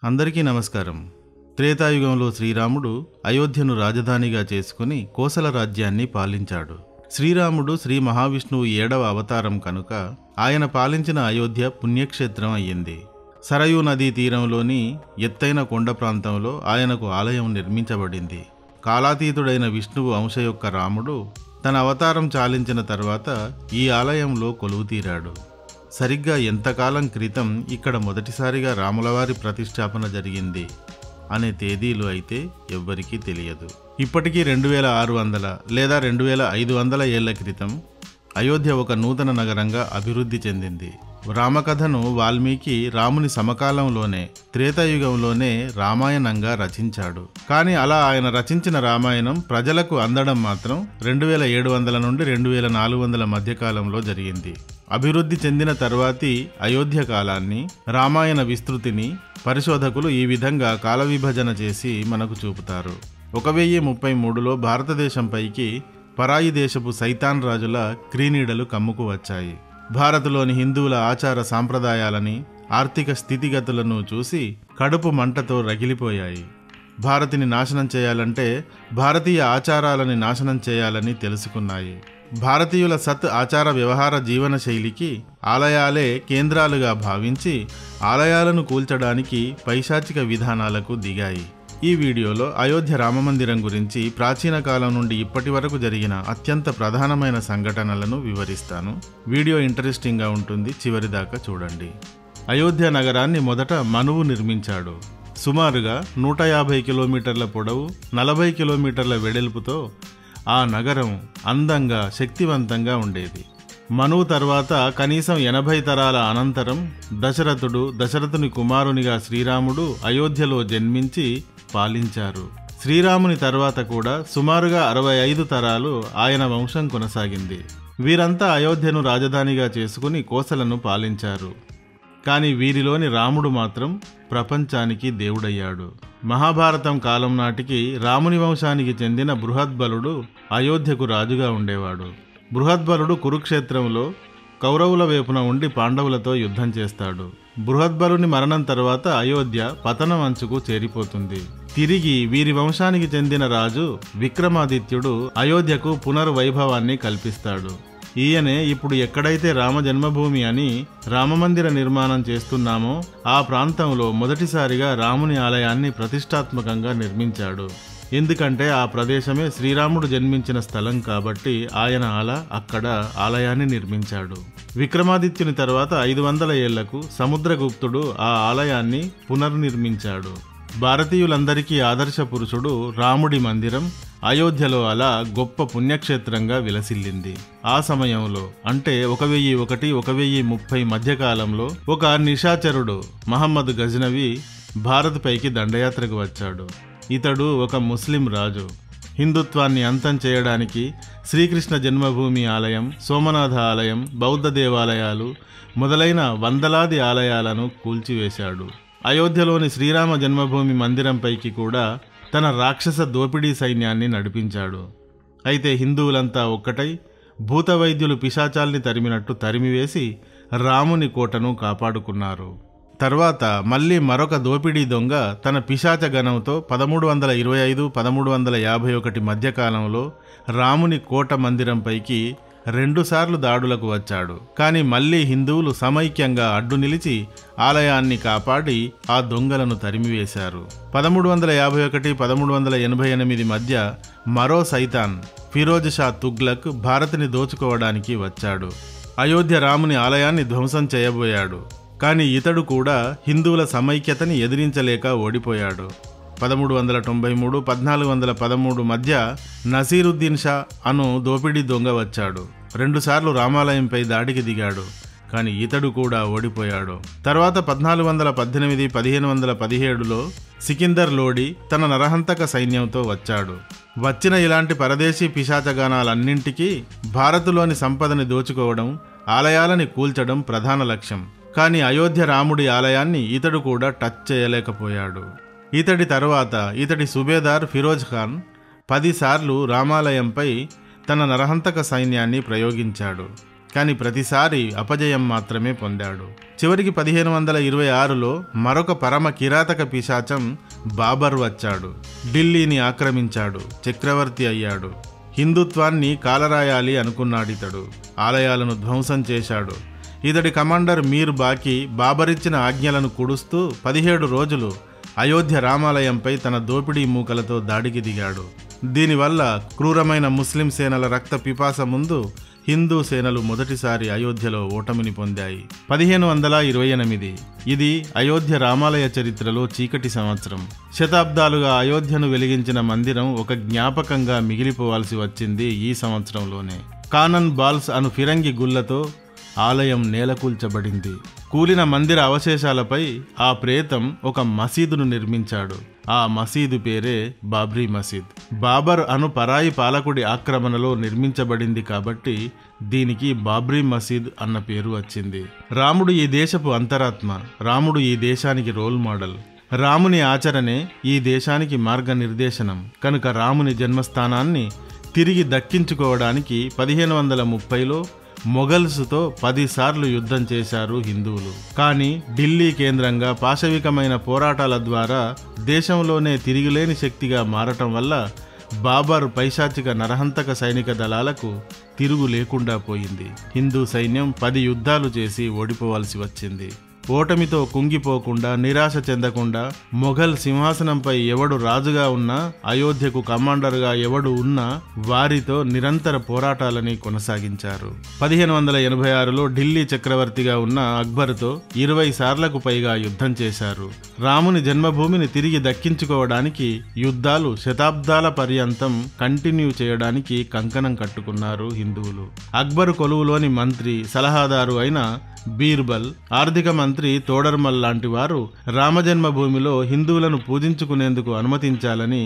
అందరికీ నమస్కారం. త్రేతాయుగంలో శ్రీరాముడు అయోధ్యను రాజధానిగా చేసుకుని కోసల రాజ్యాన్ని పాలించాడు. శ్రీరాముడు శ్రీ మహావిష్ణువు 7వ అవతారం కనుక ఆయన పాలించిన అయోధ్య పుణ్యక్షేత్రం అయ్యింది. సరయూ నదీ తీరంలోని ఎత్తైన కొండ ప్రాంతంలో ఆయనకు ఆలయం నిర్మించబడింది. కాలాతీతుడైన విష్ణువు అంశ యొక్క రాముడు తన అవతారం చాలించిన తర్వాత ఈ ఆలయంలో కొలువుతీరాడు. సరిగ్గా ఎంతకాలం క్రితం ఇక్కడ మొదటిసారిగా రాములవారి ప్రతిష్టాపన జరిగింది అనే తేదీలు అయితే ఎవ్వరికీ తెలియదు. ఇప్పటికీ 2600 లేదా 2500 ఏళ్ల క్రితం అయోధ్య ఒక నూతన నగరంగా అభివృద్ధి చెందింది. రామకథను వాల్మీకి రాముని సమకాలంలోనే త్రేతాయుగంలోనే రామాయణంగా రచించాడు. కానీ అలా ఆయన రచించిన రామాయణం ప్రజలకు అందడం మాత్రం 2700 నుండి 2400 మధ్యకాలంలో జరిగింది. అభివృద్ధి చెందిన తర్వాతి అయోధ్య కాలాన్ని, రామాయణ విస్తృతిని పరిశోధకులు ఈ విధంగా కాల విభజన చేసి మనకు చూపుతారు. 1033లో భారతదేశంపైకి పరాయి దేశపు సైతాన్ రాజుల క్రీనీడలు కమ్ముకు వచ్చాయి. భారత్లోని హిందువుల ఆచార సాంప్రదాయాలని, ఆర్థిక స్థితిగతులను చూసి కడుపు మంటతో రగిలిపోయాయి. భారతిని నాశనం చేయాలంటే భారతీయ ఆచారాలని నాశనం చేయాలని తెలుసుకున్నాయి. భారతీయుల సత్ ఆచార వ్యవహార జీవన శైలికి ఆలయాలే కేంద్రాలుగా భావించి ఆలయాలను కూల్చడానికి పైశాచిక విధానాలకు దిగాయి. ఈ వీడియోలో అయోధ్య రామమందిరం గురించి ప్రాచీన కాలం నుండి ఇప్పటి వరకు జరిగిన అత్యంత ప్రధానమైన సంఘటనలను వివరిస్తాను. వీడియో ఇంట్రెస్టింగ్గా ఉంటుంది, చివరిదాకా చూడండి. అయోధ్య నగరాన్ని మొదట మనువు నిర్మించాడు. సుమారుగా 150 కిలోమీటర్ల పొడవు, 40 కిలోమీటర్ల వెడల్పుతో ఆ నగరం అందంగా, శక్తివంతంగా ఉండేది. మనువు తర్వాత కనీసం 80 తరాల అనంతరం దశరథుని కుమారునిగా శ్రీరాముడు అయోధ్యలో జన్మించి పాలించారు. శ్రీరాముని తర్వాత కూడా సుమారుగా 65 తరాలు ఆయన వంశం కొనసాగింది. వీరంతా అయోధ్యను రాజధానిగా చేసుకుని కోసలను పాలించారు. కానీ వీరిలోని రాముడు మాత్రం ప్రపంచానికి దేవుడయ్యాడు. మహాభారతం కాలం నాటికి రాముని వంశానికి చెందిన బృహద్బలుడు అయోధ్యకు రాజుగా ఉండేవాడు. బృహద్బలుడు కురుక్షేత్రంలో కౌరవుల వైపున ఉండి పాండవులతో యుద్ధం చేస్తాడు. బృహద్బలుని మరణం తర్వాత అయోధ్య పతనం అంచుకు చేరిపోతుంది. తిరిగి వీరి వంశానికి చెందిన రాజు విక్రమాదిత్యుడు అయోధ్యకు పునర్వైభవాన్ని కల్పిస్తాడు. ఈయనే ఇప్పుడు ఎక్కడైతే రామ జన్మభూమి అని రామమందిర నిర్మాణం చేస్తున్నామో ఆ ప్రాంతంలో మొదటిసారిగా రాముని ఆలయాన్ని ప్రతిష్టాత్మకంగా నిర్మించాడు. ఎందుకంటే ఆ ప్రదేశమే శ్రీరాముడు జన్మించిన స్థలం కాబట్టి ఆయన అక్కడ ఆలయాన్ని నిర్మించాడు. విక్రమాదిత్యుని తర్వాత 500 ఏళ్లకు సముద్రగుప్తుడు ఆ ఆలయాన్ని పునర్నిర్మించాడు. భారతీయులందరికీ ఆదర్శ పురుషుడు రాముడి మందిరం అయోధ్యలో అలా గొప్ప పుణ్యక్షేత్రంగా విలసిల్లింది. ఆ సమయంలో అంటే 1001-1030 మధ్యకాలంలో ఒక నిశాచరుడు మహమ్మద్ గజ్నవి భారత్ పైకి దండయాత్రకు వచ్చాడు. ఇతడు ఒక ముస్లిం రాజు. హిందుత్వాన్ని అంతం చేయడానికి శ్రీకృష్ణ జన్మభూమి ఆలయం, సోమనాథ ఆలయం, బౌద్ధ దేవాలయాలు మొదలైన వందలాది ఆలయాలను కూల్చివేశాడు. అయోధ్యలోని శ్రీరామ జన్మభూమి మందిరంపైకి కూడా తన రాక్షస దోపిడీ సైన్యాన్ని నడిపించాడు. అయితే హిందువులంతా ఒక్కటై భూత వైద్యులు పిశాచాల్ని తరిమినట్టు తరిమివేసి రాముని కోటను కాపాడుకున్నారు. తర్వాత మళ్ళీ మరొక దోపిడీ దొంగ తన పిశాచ గణంతో 1325-1351 మధ్యకాలంలో రాముని కోట మందిరంపైకి 2 సార్లు దాడులకు వచ్చాడు. కానీ మళ్ళీ హిందువులు సమైక్యంగా అడ్డు నిలిచి ఆలయాన్ని కాపాడి ఆ దొంగలను తరిమివేశారు. 1351-1388 మధ్య మరో సైతాన్ ఫిరోజ్ షా తుగ్లక్ భారత్ని దోచుకోవడానికి వచ్చాడు. అయోధ్య రాముని ఆలయాన్ని ధ్వంసం చేయబోయాడు. కానీ ఇతడు కూడా హిందువుల సమైక్యతని ఎదిరించలేక ఓడిపోయాడు. 1393-1413 మధ్య నసీరుద్దీన్ షా అను దోపిడీ దొంగ వచ్చాడు. 2 సార్లు రామాలయంపై దాడికి దిగాడు. కానీ ఇతడు కూడా ఓడిపోయాడు. తర్వాత 1418-1517లో సికిందర్ లోడి తన నరహంతక సైన్యంతో వచ్చాడు. వచ్చిన ఇలాంటి పరదేశీ పిశాచగానాలన్నింటికీ భారత్లోని సంపదని దోచుకోవడం, ఆలయాలని కూల్చడం ప్రధాన లక్ష్యం. కానీ అయోధ్య రాముడి ఆలయాన్ని ఇతడు కూడా టచ్ చేయలేకపోయాడు. ఇతడి తర్వాత ఇతడి సుబేదార్ ఫిరోజ్ ఖాన్ 10 సార్లు రామాలయంపై తన నరహంతక సైన్యాన్ని ప్రయోగించాడు. కానీ ప్రతిసారి అపజయం మాత్రమే పొందాడు. చివరికి 1526లో మరొక పరమ కిరాతక పిశాచం బాబర్ వచ్చాడు. ఢిల్లీని ఆక్రమించాడు, చక్రవర్తి అయ్యాడు. హిందుత్వాన్ని కాలరాయాలి అనుకున్నాడితడు. ఆలయాలను ధ్వంసం చేశాడు. ఇతడి కమాండర్ మీర్ బాకీ బాబరిచ్చిన ఆజ్ఞలను కుడుస్తూ 17 రోజులు అయోధ్య రామాలయంపై తన దోపిడీ మూకలతో దాడికి దిగాడు. దీనివల్ల క్రూరమైన ముస్లిం సేనల రక్త పిపాస ముందు హిందూ సేనలు మొదటిసారి అయోధ్యలో ఓటమిని పొందాయి. 1528 ఇది అయోధ్య రామాలయ చరిత్రలో చీకటి సంవత్సరం. శతాబ్దాలుగా అయోధ్యను వెలిగించిన మందిరం ఒక జ్ఞాపకంగా మిగిలిపోవాల్సి వచ్చింది ఈ సంవత్సరంలోనే. కానన్ బాల్స్ అను ఫిరంగి గుళ్లతో ఆలయం నేలకూల్చబడింది. కూలిన మందిర అవశేషాలపై ఆ ప్రేతం ఒక మసీదును నిర్మించాడు. ఆ మసీదు పేరే బాబ్రీ మసీద్. బాబర్ అను పరాయి పాలకుడి ఆక్రమణలో నిర్మించబడింది కాబట్టి దీనికి బాబ్రీ మసీద్ అన్న పేరు వచ్చింది. రాముడు ఈ దేశపు అంతరాత్మ. రాముడు ఈ దేశానికి రోల్ మోడల్. రాముని ఆచరణే ఈ దేశానికి మార్గనిర్దేశనం. కనుక రాముని జన్మస్థానాన్ని తిరిగి దక్కించుకోవడానికి 1530లో మొఘల్స్తో 10 సార్లు యుద్ధం చేశారు హిందువులు. కానీ ఢిల్లీ కేంద్రంగా పాశవికమైన పోరాటాల ద్వారా దేశంలోనే తిరిగిలేని శక్తిగా మారటం వల్ల బాబర్ పైశాచిక నరహంతక సైనిక దళాలకు తిరుగు లేకుండా పోయింది. హిందూ సైన్యం 10 యుద్ధాలు చేసి ఓడిపోవాల్సి వచ్చింది. ఓటమితో కుంగిపోకుండా, నిరాశ చెందకుండా మొఘల్ సింహాసనంపై ఎవడు రాజుగా ఉన్నా, అయోధ్యకు కమాండర్గా ఎవడు ఉన్నా వారితో నిరంతర పోరాటాలని కొనసాగించారు. 1586లో ఢిల్లీ చక్రవర్తిగా ఉన్న అక్బర్తో 20 సార్లకు పైగా యుద్ధం చేశారు. రాముని జన్మభూమిని తిరిగి దక్కించుకోవడానికి యుద్ధాలు శతాబ్దాల పర్యంతం కంటిన్యూ చేయడానికి కంకణం కట్టుకున్నారు హిందువులు. అక్బర్ కొలువులోని మంత్రి, సలహాదారు అయిన బీర్బల్, ఆర్థిక మంత్రి తోడర్మల్ లాంటి వారు రామజన్మభూమిలో హిందువులను పూజించుకునేందుకు అనుమతించాలని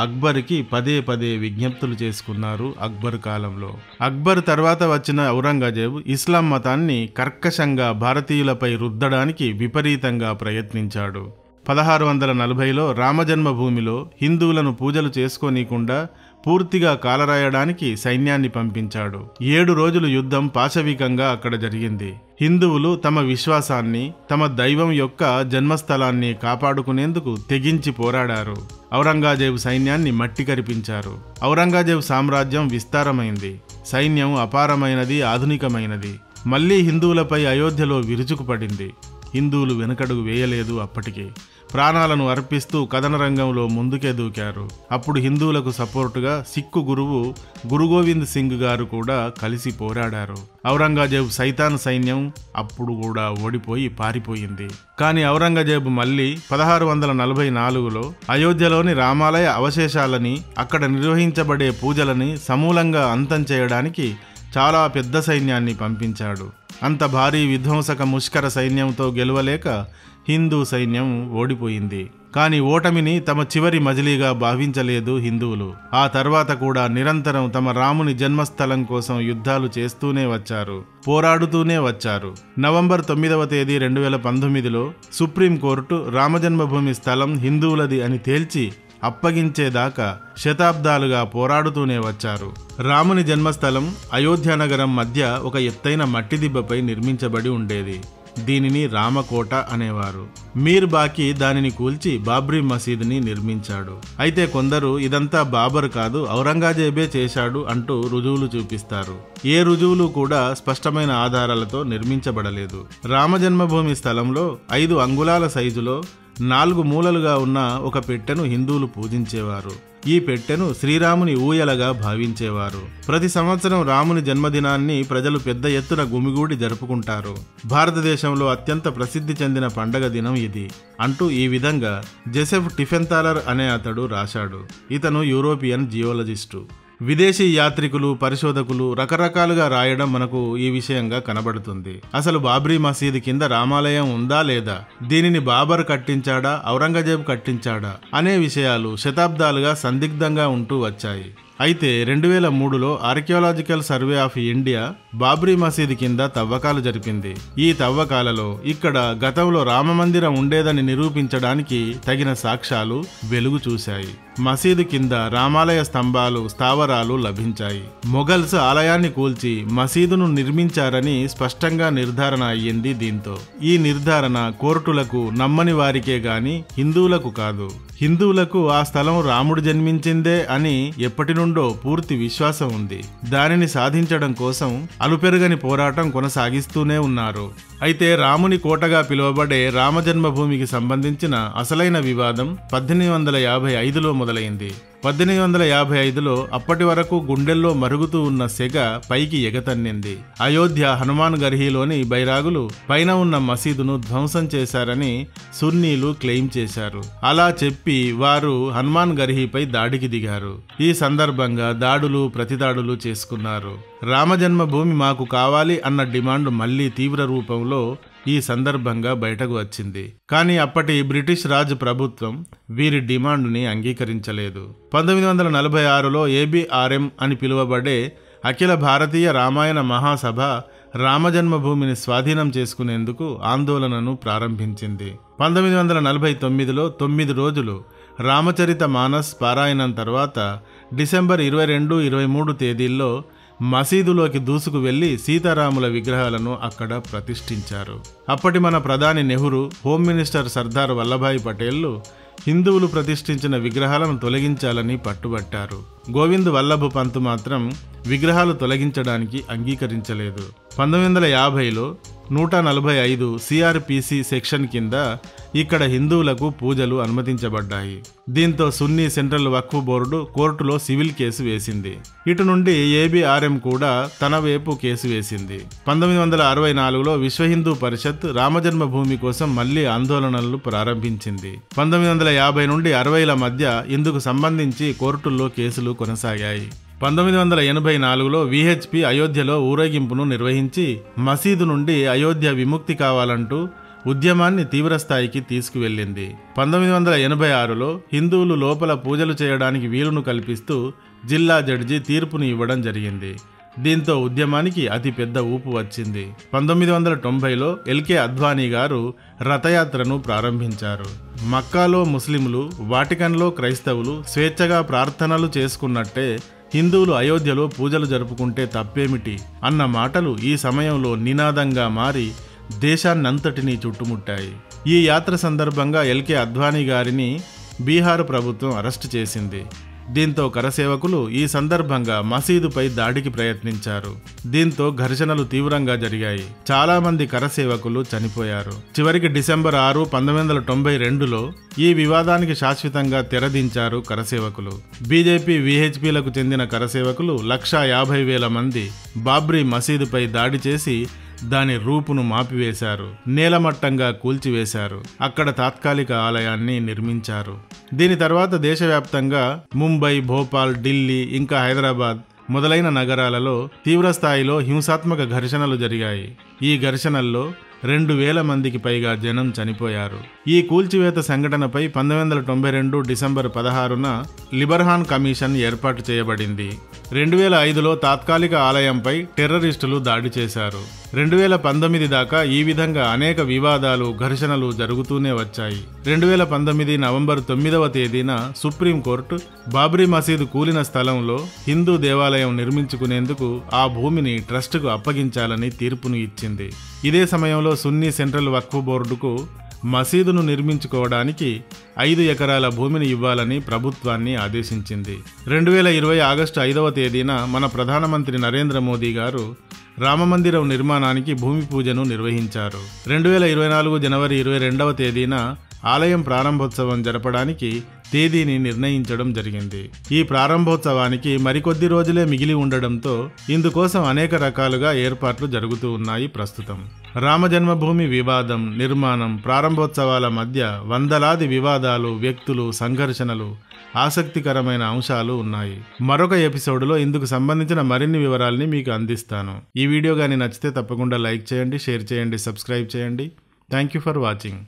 అక్బర్కి పదే పదే విజ్ఞప్తులు చేసుకున్నారు. అక్బర్ కాలంలో అక్బర్ తర్వాత వచ్చిన ఔరంగజేబు ఇస్లాం మతాన్ని కర్కశంగా భారతీయులపై రుద్దడానికి విపరీతంగా ప్రయత్నించాడు. 1640లో రామజన్మభూమిలో హిందువులను పూజలు చేసుకోనీకుండా పూర్తిగా కాలరాయడానికి సైన్యాన్ని పంపించాడు. 7 రోజులు యుద్ధం పాశవికంగా అక్కడ జరిగింది. హిందువులు తమ విశ్వాసాన్ని, తమ దైవం యొక్క జన్మస్థలాన్ని కాపాడుకునేందుకు తెగించి పోరాడారు. ఔరంగజేబు సైన్యాన్ని మట్టి కరిపించారు. ఔరంగజేబు సామ్రాజ్యం విస్తారమైంది. సైన్యం అపారమైనది, ఆధునికమైనది. మళ్లీ హిందువులపై అయోధ్యలో విరుచుకుపడింది. హిందువులు వెనకడుగు వేయలేదు. అప్పటికే ప్రాణాలను అర్పిస్తూ కథన రంగంలో ముందుకే దూకారు. అప్పుడు హిందువులకు సపోర్టుగా సిక్కు గురువు గురు గోవింద్ సింగ్ గారు కూడా కలిసి పోరాడారు. ఔరంగజేబు సైతాన్ సైన్యం అప్పుడు కూడా ఓడిపోయి పారిపోయింది. కానీ ఔరంగజేబు మళ్ళీ 1644లో అయోధ్యలోని రామాలయ అవశేషాలని, అక్కడ నిర్వహించబడే పూజలని సమూలంగా అంతం చేయడానికి చాలా పెద్ద సైన్యాన్ని పంపించాడు. అంత భారీ విధ్వంసక ముష్కర సైన్యంతో గెలవలేక హిందూ సైన్యం ఓడిపోయింది. కానీ ఓటమిని తమ చివరి మజిలీగా భావించలేదు హిందువులు. ఆ తర్వాత కూడా నిరంతరం తమ రాముని జన్మస్థలం కోసం యుద్ధాలు చేస్తూనే వచ్చారు, పోరాడుతూనే వచ్చారు. నవంబర్ 9వ తేదీ 2019లో సుప్రీంకోర్టు రామజన్మభూమి స్థలం హిందువులది అని తేల్చి అప్పగించేదాకా శతాబ్దాలుగా పోరాడుతూనే వచ్చారు. రాముని జన్మస్థలం అయోధ్య నగరం మధ్య ఒక ఎత్తైన మట్టి దిబ్బపై నిర్మించబడి ఉండేది. దీనిని రామకోట అనేవారు. మీర్ బాకీ దానిని కూల్చి బాబ్రీ మసీదుని నిర్మించాడు. అయితే కొందరు ఇదంతా బాబర్ కాదు, ఔరంగజేబే చేశాడు అంటూ రుజువులు చూపిస్తారు. ఏ రుజువులు కూడా స్పష్టమైన ఆధారాలతో నిర్మించబడలేదు. రామజన్మభూమి స్థలంలో 5 అంగుళాల సైజులో 4 మూలలుగా ఉన్న ఒక పెట్టెను హిందువులు పూజించేవారు. ఈ పెట్టెను శ్రీరాముని ఊయలగా భావించేవారు. ప్రతి సంవత్సరం రాముని జన్మదినాన్ని ప్రజలు పెద్ద ఎత్తున గుమిగూడి జరుపుకుంటారు. భారతదేశంలో అత్యంత ప్రసిద్ధి చెందిన పండగ దినం ఇది అంటూ ఈ విధంగా జోసెఫ్ టిఫెంతాలర్ అనే అతడు రాశాడు. ఇతను యూరోపియన్ జియోలజిస్టు. విదేశీ యాత్రికులు, పరిశోధకులు రకరకాలుగా రాయడం మనకు ఈ విషయంగా కనబడుతుంది. అసలు బాబ్రీ మసీదు కింద రామాలయం ఉందా లేదా, దీనిని బాబర్ కట్టించాడా, ఔరంగజేబు కట్టించాడా అనే విషయాలు శతాబ్దాలుగా సందిగ్ధంగా ఉంటూ వచ్చాయి. అయితే 2003లో Archaeological Survey of India Babri మసీదు కింద తవ్వకాలు జరిపింది. ఈ తవ్వకాలలో ఇక్కడ గతంలో రామమందిరం ఉండేదని నిరూపించడానికి తగిన సాక్ష్యాలు వెలుగు చూశాయి. మసీదు కింద రామాలయ స్తంభాలు, స్థావరాలు లభించాయి. మొఘల్స్ ఆలయాన్ని కూల్చి మసీదును నిర్మించారని స్పష్టంగా నిర్ధారణ అయ్యింది. దీంతో ఈ నిర్ధారణ కోర్టులకు నమ్మని వారికే గాని హిందువులకు కాదు. హిందువులకు ఆ స్థలం రాముడు జన్మించిందే అని ఎప్పటి నుండో పూర్తి విశ్వాసం ఉంది. దానిని సాధించడం కోసం అలుపెరగని పోరాటం కొనసాగిస్తూనే ఉన్నారు. అయితే రాముని కోటగా పిలువబడే రామజన్మభూమికి సంబంధించిన అసలైన వివాదం 1855లో మొదలైంది. 1855లో అప్పటి వరకు గుండెల్లో మరుగుతూ ఉన్న సెగ పైకి ఎగతన్నింది. అయోధ్య హనుమాన్ గర్హిలోని బైరాగులు పైన ఉన్న మసీదును ధ్వంసం చేశారని సున్నీలు క్లెయిమ్ చేశారు. అలా చెప్పి వారు హనుమాన్ గర్హిపై దాడికి దిగారు. ఈ సందర్భంగా దాడులు, ప్రతిదాడులు చేసుకున్నారు. రామజన్మభూమి మాకు కావాలి అన్న డిమాండ్ మళ్లీ తీవ్ర రూపంలో ఈ సందర్భంగా బయటకు వచ్చింది. కానీ అప్పటి బ్రిటిష్ రాజ్ ప్రభుత్వం వీరి డిమాండ్ని అంగీకరించలేదు. 1946లో ABRM అని పిలువబడే అఖిల భారతీయ రామాయణ మహాసభ రామజన్మభూమిని స్వాధీనం చేసుకునేందుకు ఆందోళనను ప్రారంభించింది. 1949లో 9 రోజులు రామచరిత మానస్ పారాయణం తర్వాత డిసెంబర్ 22, 23 తేదీల్లో మసీదులోకి దూసుకు వెళ్లి సీతారాముల విగ్రహాలను అక్కడ ప్రతిష్ఠించారు. అప్పటి మన ప్రధాని నెహ్రూ, హోమ్ మినిస్టర్ సర్దార్ వల్లభాయ్ పటేళ్లు హిందువులు ప్రతిష్ఠించిన విగ్రహాలను తొలగించాలని పట్టుబట్టారు. గోవింద్ వల్లభ్ పంత్ మాత్రం విగ్రహాలు తొలగించడానికి అంగీకరించలేదు. 1950లో 145 CRPC సెక్షన్ కింద ఇక్కడ హిందువులకు పూజలు అనుమతించబడ్డాయి. దీంతో సున్నీ సెంట్రల్ వక్ఫ్ బోర్డు కోర్టులో సివిల్ కేసు వేసింది. ఇటు నుండి ABRM కూడా తన వైపు కేసు వేసింది. 1964లో విశ్వ హిందూ పరిషత్ రామజన్మభూమి కోసం మళ్లీ ఆందోళనలు ప్రారంభించింది. 1950 నుండి 60ల మధ్య ఇందుకు సంబంధించి కోర్టుల్లో కేసులు కొనసాగాయి. 1984లో VHP అయోధ్యలో ఊరేగింపును నిర్వహించి మసీదు నుండి అయోధ్య విముక్తి కావాలంటూ ఉద్యమాన్ని తీవ్రస్థాయికి తీసుకువెళ్ళింది. 1986లో హిందువులు లోపల పూజలు చేయడానికి వీలును కల్పిస్తూ జిల్లా జడ్జి తీర్పును ఇవ్వడం జరిగింది. దీంతో ఉద్యమానికి అతి పెద్ద ఊపు వచ్చింది. 1990లో LK అద్వానీ గారు రథయాత్రను ప్రారంభించారు. మక్కాలో ముస్లింలు, వాటికన్లో క్రైస్తవులు స్వేచ్ఛగా ప్రార్థనలు చేసుకున్నట్టే హిందువులు అయోధ్యలో పూజలు జరుపుకుంటే తప్పేమిటి అన్న మాటలు ఈ సమయంలో నినాదంగా మారి దేశాన్నంతటినీ చుట్టుముట్టాయి. ఈ యాత్ర సందర్భంగా LK అద్వానీ గారిని బీహార్ ప్రభుత్వం అరెస్టు చేసింది. దీంతో కరసేవకులు ఈ సందర్భంగా మసీదుపై దాడికి ప్రయత్నించారు. దీంతో ఘర్షణలు తీవ్రంగా జరిగాయి. చాలా మంది కరసేవకులు చనిపోయారు. చివరికి డిసెంబర్ 6, 1992లో ఈ వివాదానికి శాశ్వతంగా తెరదించారు కరసేవకులు. బీజేపీ, VHPలకు చెందిన కరసేవకులు 150,000 మంది బాబ్రీ మసీదుపై దాడి చేసి దాని రూపును మాపివేశారు. నేలమట్టంగా కూల్చివేశారు. అక్కడ తాత్కాలిక ఆలయాన్ని నిర్మించారు. దీని తర్వాత దేశవ్యాప్తంగా ముంబై, భోపాల్, ఢిల్లీ ఇంకా హైదరాబాద్ మొదలైన నగరాలలో తీవ్రస్థాయిలో హింసాత్మక ఘర్షణలు జరిగాయి. ఈ ఘర్షణల్లో 2,000 మందికి పైగా జనం చనిపోయారు. ఈ కూల్చివేత సంఘటనపై 1992 డిసెంబర్ 16న లిబర్హాన్ కమిషన్ ఏర్పాటు చేయబడింది. 2005లో తాత్కాలిక ఆలయంపై టెర్రరిస్టులు దాడి చేశారు. 2019 దాకా ఈ విధంగా అనేక వివాదాలు, ఘర్షణలు జరుగుతూనే వచ్చాయి. 2019 నవంబర్ 9వ తేదీన సుప్రీంకోర్టు బాబ్రీ మసీదు కూలిన స్థలంలో హిందూ దేవాలయం నిర్మించుకునేందుకు ఆ భూమిని ట్రస్టుకు అప్పగించాలని తీర్పును ఇచ్చింది. ఇదే సమయంలో సున్నీ సెంట్రల్ వక్ఫ్ బోర్డుకు మసీదును నిర్మించుకోవడానికి 5 ఎకరాల భూమిని ఇవ్వాలని ప్రభుత్వాన్ని ఆదేశించింది. 2020 ఆగస్టు 5వ తేదీన మన ప్రధానమంత్రి నరేంద్ర మోదీ గారు రామమందిరం నిర్మాణానికి భూమి పూజను నిర్వహించారు. 2024 జనవరి 22వ తేదీన ఆలయం ప్రారంభోత్సవం జరపడానికి తేదీని నిర్ణయించడం జరిగింది. ఈ ప్రారంభోత్సవానికి మరికొద్ది రోజులే మిగిలి ఉండడంతో ఇందుకోసం అనేక రకాలుగా ఏర్పాట్లు జరుగుతూ ఉన్నాయి. ప్రస్తుతం రామజన్మభూమి వివాదం, నిర్మాణం, ప్రారంభోత్సవాల మధ్య వందలాది వివాదాలు, వ్యక్తులు, సంఘర్షణలు, ఆసక్తికరమైన అంశాలు ఉన్నాయి. మరొక ఎపిసోడ్లో ఇందుకు సంబంధించిన మరిన్ని వివరాల్ని మీకు అందిస్తాను. ఈ వీడియో కానీ నచ్చితే తప్పకుండా లైక్ చేయండి, షేర్ చేయండి, సబ్స్క్రైబ్ చేయండి. Thank you for watching.